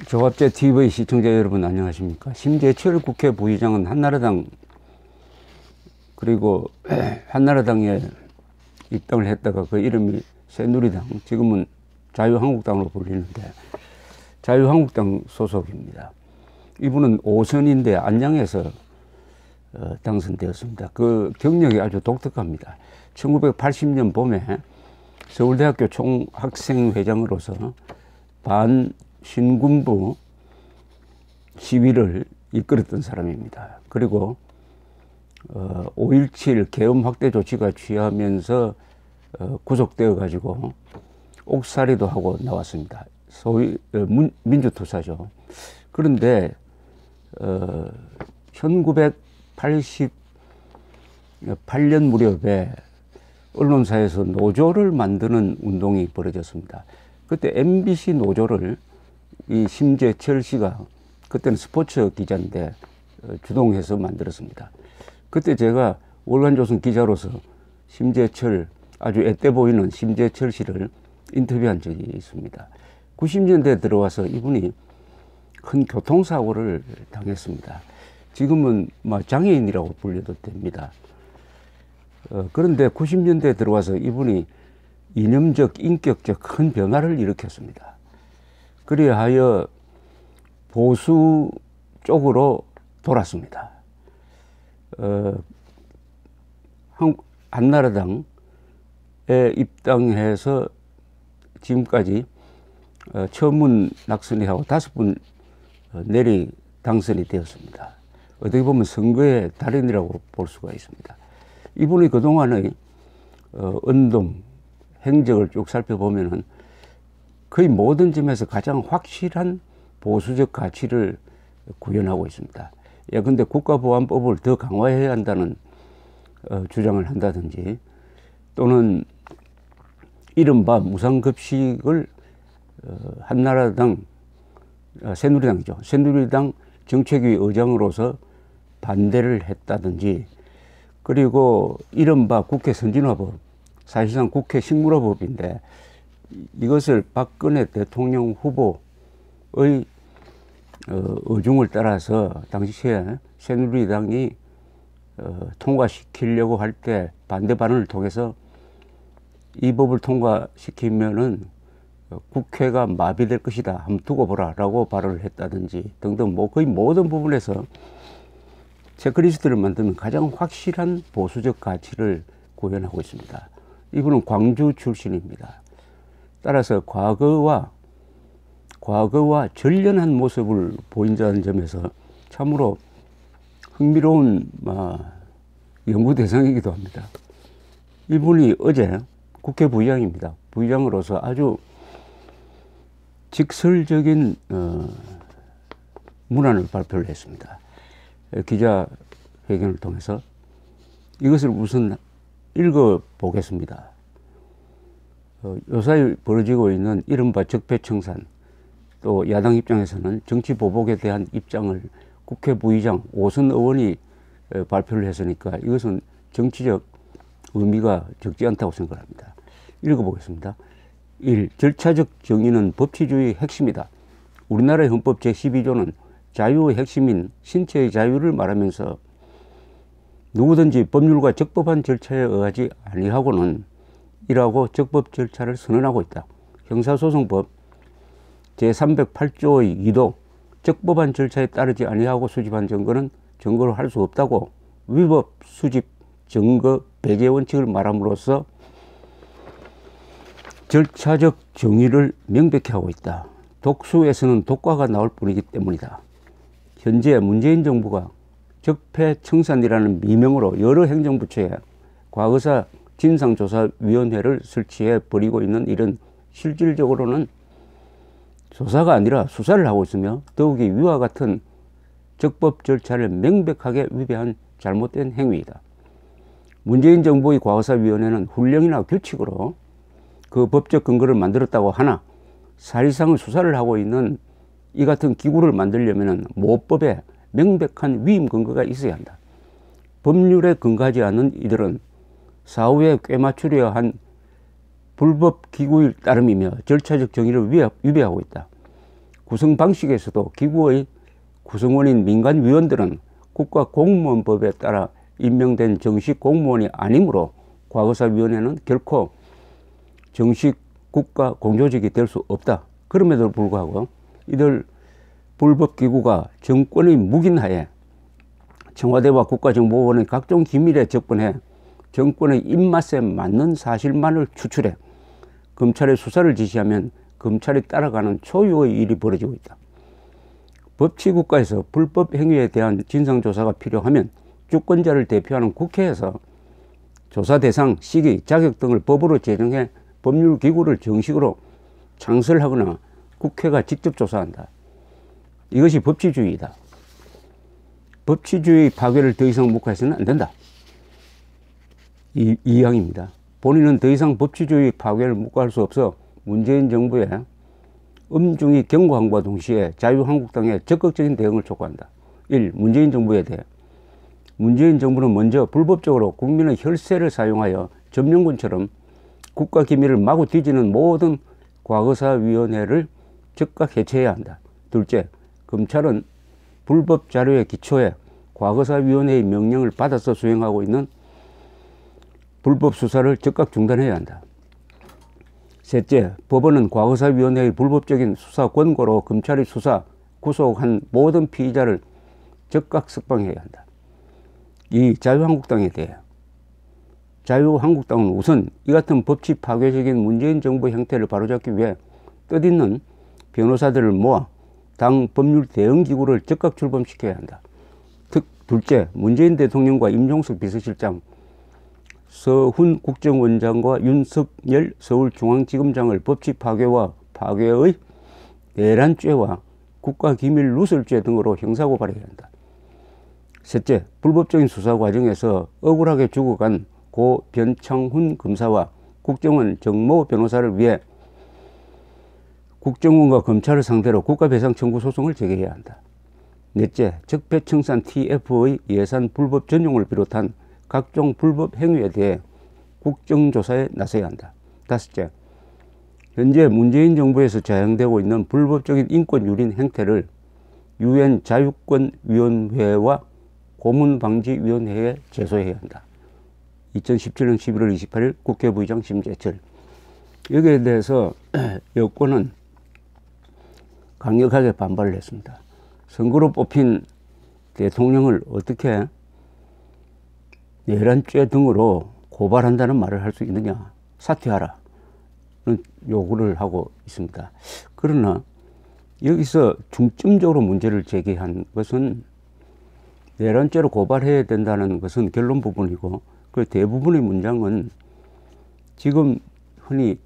조합제 TV 시청자 여러분 안녕하십니까? 심재철 국회 부의장은 한나라당 그리고 한나라당에 입당을 했다가 그 이름이 새누리당, 지금은 자유한국당으로 불리는데 자유한국당 소속입니다. 이분은 5선인데 안양에서 당선되었습니다. 그 경력이 아주 독특합니다. 1980년 봄에 서울대학교 총학생회장으로서 반신군부 시위를 이끌었던 사람입니다. 그리고 5.17 계엄 확대 조치가 취하면서 구속되어 가지고 옥살이도 하고 나왔습니다. 소위 민주투사죠. 그런데 1988년 무렵에 언론사에서 노조를 만드는 운동이 벌어졌습니다. 그때 MBC 노조를 이 심재철 씨가, 그때는 스포츠 기자인데 주동해서 만들었습니다. 그때 제가 월간조선 기자로서 심재철, 아주 앳돼 보이는 심재철 씨를 인터뷰한 적이 있습니다. 90년대에 들어와서 이분이 큰 교통사고를 당했습니다. 지금은 장애인이라고 불려도 됩니다. 그런데 90년대에 들어와서 이분이 이념적, 인격적 큰 변화를 일으켰습니다. 그리하여 보수 쪽으로 돌았습니다. 한나라당에 입당해서 지금까지 처문 낙선이하고 5번 내리 당선이 되었습니다. 어떻게 보면 선거의 달인이라고 볼 수가 있습니다. 이분이 그동안의 운동, 행적을 쭉 살펴보면은 거의 모든 점에서 가장 확실한 보수적 가치를 구현하고 있습니다. 예컨대 국가보안법을 더 강화해야 한다는 주장을 한다든지, 또는 이른바 무상급식을 한나라당, 새누리당이죠. 새누리당 정책위 의장으로서 반대를 했다든지, 그리고 이른바 국회 선진화법, 사실상 국회 식물화법인데 이것을 박근혜 대통령 후보의 의중을 따라서 당시에 새누리당이 통과시키려고 할 때 반대 발언을 통해서 이 법을 통과시키면은 국회가 마비될 것이다, 한번 두고 보라 라고 발언을 했다든지 등등, 거의 모든 부분에서 체크리스트를 만들면 가장 확실한 보수적 가치를 구현하고 있습니다. 이분은 광주 출신입니다. 따라서 과거와 절연한 모습을 보인다는 점에서 참으로 흥미로운 연구 대상이기도 합니다. 이분이 어제 국회 부의장입니다. 부의장으로서 아주 직설적인 문안을 발표를 했습니다. 기자회견을 통해서 이것을 우선 읽어보겠습니다. 요사이 벌어지고 있는 이른바 적폐청산, 또 야당 입장에서는 정치 보복에 대한 입장을 국회 부의장 5선 의원이 발표를 했으니까 이것은 정치적 의미가 적지 않다고 생각합니다. 읽어보겠습니다. 1. 절차적 정의는 법치주의의 핵심이다. 우리나라의 헌법 제12조는 자유의 핵심인 신체의 자유를 말하면서 누구든지 법률과 적법한 절차에 의하지 아니하고는 이라고 적법 절차를 선언하고 있다. 형사소송법 제308조의 2도 적법한 절차에 따르지 아니하고 수집한 증거는 증거로 할 수 없다고 위법 수집 증거 배제 원칙을 말함으로써 절차적 정의를 명백히 하고 있다. 독수에서는 독과가 나올 뿐이기 때문이다. 현재 문재인 정부가 적폐청산이라는 미명으로 여러 행정부처에 과거사 진상조사위원회를 설치해 벌이고 있는 일은 실질적으로는 조사가 아니라 수사를 하고 있으며 더욱이 위와 같은 적법 절차를 명백하게 위배한 잘못된 행위이다. 문재인 정부의 과거사위원회는 훈령이나 규칙으로 그 법적 근거를 만들었다고 하나 사실상은 수사를 하고 있는 이 같은 기구를 만들려면 모법에 명백한 위임 근거가 있어야 한다. 법률에 근거하지 않는 이들은 사후에 꿰맞추려 한 불법 기구일 따름이며 절차적 정의를 위배하고 있다. 구성 방식에서도 기구의 구성원인 민간위원들은 국가공무원법에 따라 임명된 정식 공무원이 아니므로 과거사위원회는 결코 정식 국가 공조직이 될 수 없다. 그럼에도 불구하고 이들 불법기구가 정권의 묵인하에 청와대와 국가정보원의 각종 기밀에 접근해 정권의 입맛에 맞는 사실만을 추출해 검찰의 수사를 지시하면 검찰이 따라가는 초유의 일이 벌어지고 있다. 법치국가에서 불법 행위에 대한 진상조사가 필요하면 주권자를 대표하는 국회에서 조사 대상, 시기, 자격 등을 법으로 제정해 법률기구를 정식으로 창설하거나 국회가 직접 조사한다. 이것이 법치주의이다. 법치주의 파괴를 더 이상 묵화해서는 안 된다. 이 이항입니다. 본인은 더 이상 법치주의 파괴를 묵과할 수 없어 문재인 정부의 엄중히 경고함과 동시에 자유한국당의 적극적인 대응을 촉구한다. 1. 문재인 정부에 대해 문재인 정부는 먼저 불법적으로 국민의 혈세를 사용하여 점령군처럼 국가기밀을 마구 뒤지는 모든 과거사위원회를 즉각 해체해야 한다. 둘째, 검찰은 불법 자료에 기초해 과거사위원회의 명령을 받아서 수행하고 있는 불법 수사를 즉각 중단해야 한다. 셋째, 법원은 과거사위원회의 불법적인 수사 권고로 검찰이 수사, 구속한 모든 피의자를 즉각 석방해야 한다. 이 자유한국당에 대해 자유한국당은 우선 이 같은 법치 파괴적인 문재인 정부 형태를 바로잡기 위해 뜻있는 변호사들을 모아 당 법률 대응기구를 즉각 출범시켜야 한다. 둘째, 문재인 대통령과 임종석 비서실장, 서훈 국정원장과 윤석열 서울중앙지검장을 법치 파괴와 파괴의 내란죄와 국가기밀 누설죄 등으로 형사고발해야 한다. 셋째, 불법적인 수사 과정에서 억울하게 죽어간 고 변창훈 검사와 국정원 정모 변호사를 위해 국정원과 검찰을 상대로 국가배상 청구 소송을 제기해야 한다. 넷째, 적폐청산 TF의 예산 불법 전용을 비롯한 각종 불법 행위에 대해 국정조사에 나서야 한다. 다섯째, 현재 문재인 정부에서 자행되고 있는 불법적인 인권유린 행태를 UN 자유권위원회와 고문방지위원회에 제소해야 한다. 2017년 11월 28일 국회 부의장 심재철. 여기에 대해서 여권은 강력하게 반발을 했습니다. 선거로 뽑힌 대통령을 어떻게 내란죄 등으로 고발한다는 말을 할 수 있느냐. 사퇴하라. 는 요구를 하고 있습니다. 그러나 여기서 중점적으로 문제를 제기한 것은 내란죄로 고발해야 된다는 것은 결론 부분이고 그 대부분의 문장은 지금 흔히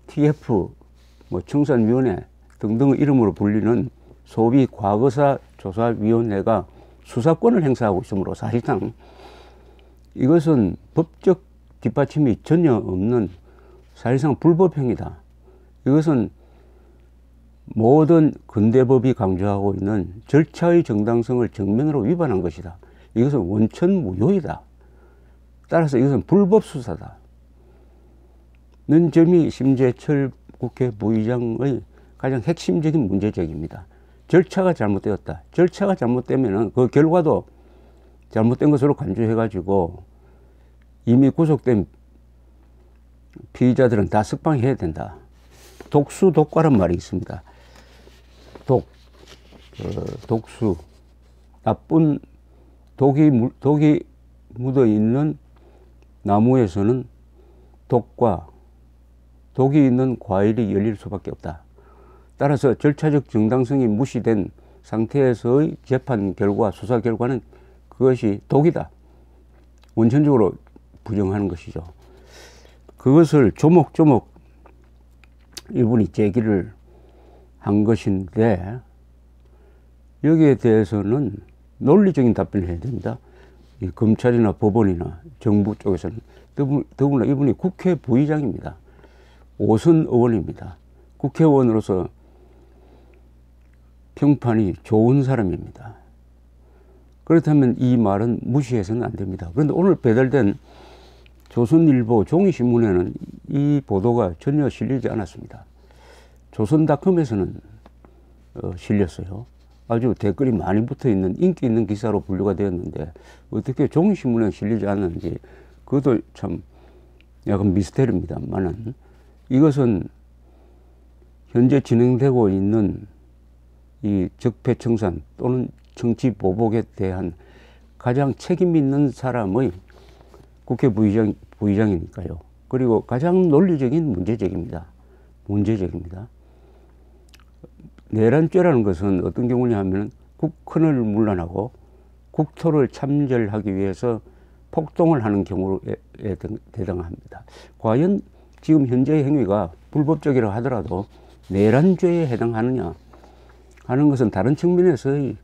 TF, 청산위원회 등등의 이름으로 불리는 소위 과거사 조사위원회가 수사권을 행사하고 있으므로 사실상 이것은 법적 뒷받침이 전혀 없는 사실상 불법행위다. 이것은 모든 근대법이 강조하고 있는 절차의 정당성을 정면으로 위반한 것이다. 이것은 원천무효이다. 따라서 이것은 불법수사다. 는 점이 심재철 국회 부의장의 가장 핵심적인 문제적입니다. 절차가 잘못되었다. 절차가 잘못되면 그 결과도 잘못된 것으로 간주해가지고 이미 구속된 피의자들은 다 석방해야 된다. 독수독과란 말이 있습니다. 독수, 나쁜 독이 묻어 있는 나무에서는 독이 있는 과일이 열릴 수밖에 없다. 따라서 절차적 정당성이 무시된 상태에서의 재판 결과, 수사 결과는 그것이 독이다. 원천적으로 부정하는 것이죠. 그것을 조목조목 이분이 제기를 한 것인데 여기에 대해서는 논리적인 답변을 해야 됩니다. 이 검찰이나 법원이나 정부 쪽에서는 더구나 이분이 국회 부의장입니다. 5선 의원입니다. 국회의원으로서 평판이 좋은 사람입니다. 그렇다면 이 말은 무시해서는 안 됩니다. 그런데 오늘 배달된 조선일보 종이신문에는 이 보도가 전혀 실리지 않았습니다. 조선닷컴에서는 실렸어요. 아주 댓글이 많이 붙어 있는 인기 있는 기사로 분류가 되었는데 어떻게 종이신문에 실리지 않는지 그것도 참 약간 미스테리입니다만은 이것은 현재 진행되고 있는 이 적폐청산 또는 정치 보복에 대한 가장 책임 있는 사람의 국회 부의장이니까요. 그리고 가장 논리적인 문제제기입니다. 문제제기입니다. 내란죄라는 것은 어떤 경우냐 하면 국헌을 문란하고 국토를 참멸하기 위해서 폭동을 하는 경우에 해당합니다. 과연 지금 현재의 행위가 불법적이라 하더라도 내란죄에 해당하느냐 하는 것은 다른 측면에서의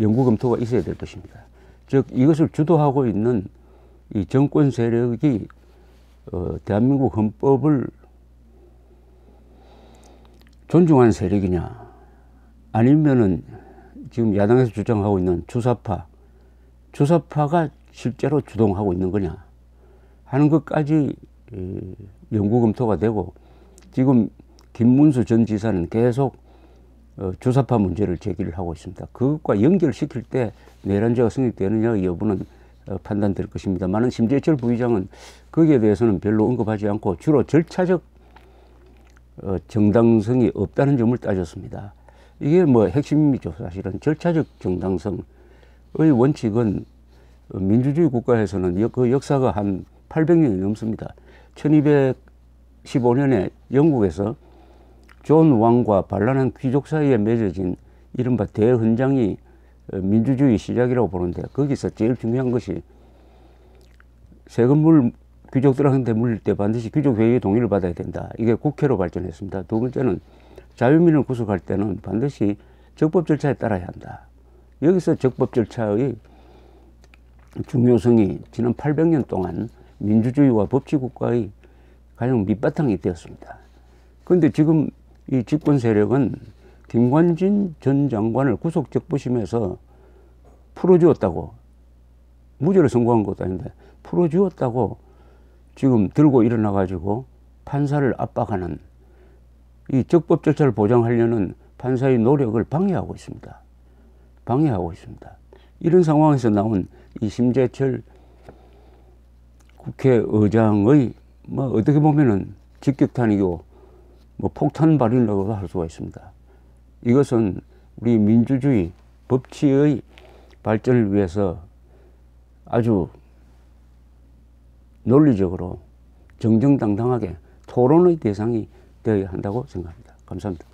연구 검토가 있어야 될 것입니다. 즉 이것을 주도하고 있는 이 정권 세력이 대한민국 헌법을 존중하는 세력이냐 아니면은 지금 야당에서 주장하고 있는 주사파가 실제로 주동하고 있는 거냐 하는 것까지 연구 검토가 되고 지금 김문수 전 지사는 계속 주사파 문제를 제기를 하고 있습니다. 그것과 연결시킬 때 내란죄가 성립되느냐 여부는 판단될 것입니다만 심재철 부의장은 거기에 대해서는 별로 언급하지 않고 주로 절차적 정당성이 없다는 점을 따졌습니다. 이게 뭐 핵심이죠. 사실은 절차적 정당성의 원칙은 민주주의 국가에서는 그 역사가 한 800년이 넘습니다. 1215년에 영국에서 존 왕과 반란한 귀족 사이에 맺어진 이른바 대헌장이 민주주의 시작이라고 보는데 거기서 제일 중요한 것이 세금을 귀족들한테 물릴 때 반드시 귀족회의의 동의를 받아야 된다. 이게 국회로 발전했습니다. 두 번째는 자유민을 구속할 때는 반드시 적법 절차에 따라야 한다. 여기서 적법 절차의 중요성이 지난 800년 동안 민주주의와 법치국가의 가장 밑바탕이 되었습니다. 그런데 지금 이 집권 세력은 김관진 전 장관을 구속 적부심에서 풀어주었다고, 무죄를 선고한 것도 아닌데 풀어주었다고 지금 들고 일어나 가지고 판사를 압박하는 이 적법 절차를 보장하려는 판사의 노력을 방해하고 있습니다. 방해하고 있습니다. 이런 상황에서 나온 이 심재철 국회의장의 뭐 어떻게 보면은 직격탄이고 뭐 폭탄 발언이라고도 할 수가 있습니다. 이것은 우리 민주주의 법치의 발전을 위해서 아주 논리적으로 정정당당하게 토론의 대상이 되어야 한다고 생각합니다. 감사합니다.